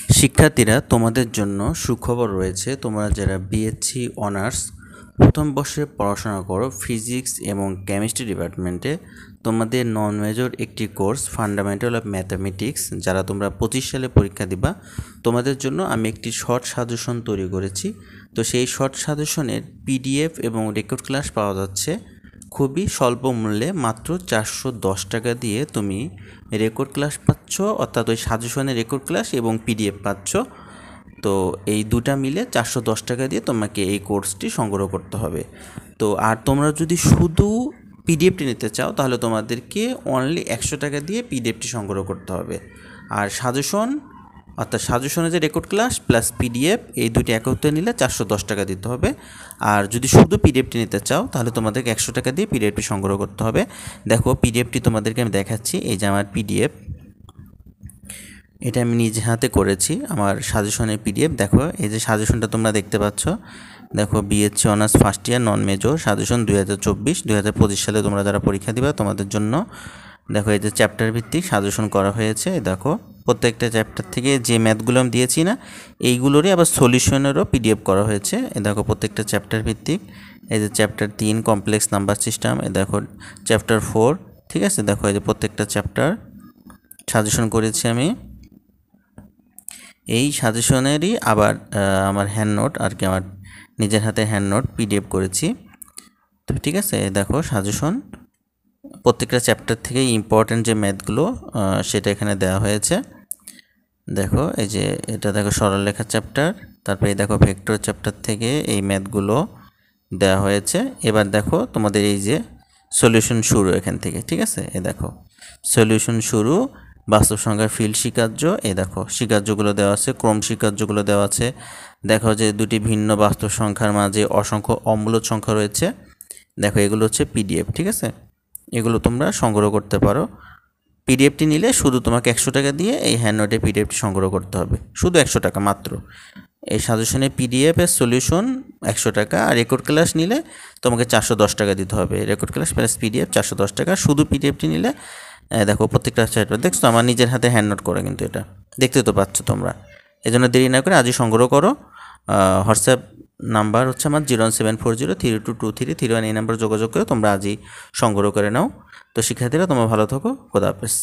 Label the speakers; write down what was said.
Speaker 1: শিক্ষার্থীরা তোমাদের জন্য সুখবর রয়েছে। তোমরা যারা বিএসসি অনার্স প্রথম বর্ষে পড়াশোনা করো ফিজিক্স এবং কেমিস্ট্রি ডিপার্টমেন্টে, তোমাদের নন মেজর একটি কোর্স ফান্ডামেন্টাল অফ ম্যাথামেটিক্স যারা তোমরা 25 সালে পরীক্ষা দিবা, তোমাদের জন্য আমি একটি শর্ট সাজেশন তৈরি করেছি। তো সেই শর্ট সাজেশনের পিডিএফ এবং রেকর্ড ক্লাস পাওয়া যাচ্ছে খুবই স্বল্প মূল্যে, মাত্র 410 টাকা দিয়ে তুমি রেকর্ড ক্লাস পাচ্ছ, অর্থাৎ ওই সাজেশনের রেকর্ড ক্লাস এবং পিডিএফ পাচ্ছ। তো এই দুটা মিলে 410 টাকা দিয়ে তোমাকে এই কোর্সটি সংগ্রহ করতে হবে। তো আর তোমরা যদি শুধু পিডিএফটি নিতে চাও তাহলে তোমাদেরকে অনলি 100 টাকা দিয়ে পিডিএফটি সংগ্রহ করতে হবে। আর সাজেশন অর্থাৎ সাজেশনে যে রেকর্ড ক্লাস প্লাস পিডিএফ এই দুটি একত্রে নিলে 410 টাকা দিতে হবে। আর যদি শুধু পিডিএফটি নিতে চাও তাহলে তোমাদেরকে 100 টাকা দিয়ে পিডিএফটি সংগ্রহ করতে হবে। দেখো পিডিএফটি তোমাদেরকে আমি দেখাচ্ছি, এই যে আমার পিডিএফ, এটা আমি নিজে হাতে করেছি আমার সাজেশনের পিডিএফ। দেখো এই যে সাজেশনটা তোমরা দেখতে পাচ্ছ, দেখো বিএসসি অনার্স ফার্স্ট ইয়ার নন মেজর সাজেশন 2024-2025 সালে তোমরা যারা পরীক্ষা দিবা তোমাদের জন্য। দেখো এই যে চ্যাপ্টার ভিত্তিক সাজেশন করা হয়েছে। দেখো প্রত্যেকটা চ্যাপ্টার থেকে যে ম্যাথগুলো আমি দিয়েছি না, এইগুলোরই আবার সলিউশনেরও পিডিএফ করা হয়েছে। এ দেখো প্রত্যেকটা চ্যাপ্টার ভিত্তিক, এই যে চ্যাপ্টার 3 কমপ্লেক্স নাম্বার সিস্টেম, এ দেখো চ্যাপ্টার 4, ঠিক আছে। দেখো এই যে প্রত্যেকটা চ্যাপ্টার সাজেশন করেছি আমি। এই সাজেশনেরই আবার আমার হ্যান্ড নোট আর কি, আমার নিজের হাতে হ্যান্ড নোট পিডিএফ করেছি। তো ঠিক আছে, দেখো সাজেশন প্রত্যেকটা চ্যাপ্টার থেকে ইম্পর্টেন্ট যে ম্যাথগুলো সেটা এখানে দেওয়া হয়েছে। দেখো এই যে এটা দেখো সরলরেখা চ্যাপ্টার, তারপরে দেখো ভেক্টর চ্যাপ্টার থেকে এই ম্যাথগুলো দেওয়া হয়েছে। এবার দেখো তোমাদের এই যে সলিউশন শুরু এখান থেকে, ঠিক আছে। এ দেখো সলিউশন শুরু, বাস্তব সংখ্যার ফিল্ড স্বীকার্য, এই দেখো স্বীকার্যগুলো দেওয়া আছে, ক্রম স্বীকার্যগুলো দেওয়া আছে। দেখো যে দুটি ভিন্ন বাস্তব সংখ্যার মাঝে অসংখ্য অমূলদ সংখ্যা রয়েছে। দেখো এগুলো হচ্ছে পিডিএফ, ঠিক আছে। এগুলো তোমরা সংগ্রহ করতে পারো। পিডিএফটি নিলে শুধু তোমাকে 100 টাকা দিয়ে এই হ্যান্ড নোটে পিডিএফটি সংগ্রহ করতে হবে, শুধু 100 টাকা মাত্র। এই সাজেশনে পিডিএফের সলিউশন 100 টাকা, আর রেকর্ড ক্লাস নিলে তোমাকে 410 টাকা দিতে হবে। রেকর্ড ক্লাস প্লাস পিডিএফ 410 টাকা। শুধু পিডিএফটি নিলে দেখো প্রত্যেকটা চ্যাপ্টার দেখছো আমার নিজের হাতে হ্যান্ড নোট করা, কিন্তু এটা দেখতে তো পাচ্ছ তোমরা। এজন্য দেরি না করে আজই সংগ্রহ করো। হোয়াটসঅ্যাপ নাম্বার হচ্ছে আমার 01740322331, এই নাম্বার যোগাযোগ করে তোমরা আজই সংগ্রহ করে নাও। তো শিক্ষার্থীরা তোমরা ভালো থাকো, খোদা হাফেজ।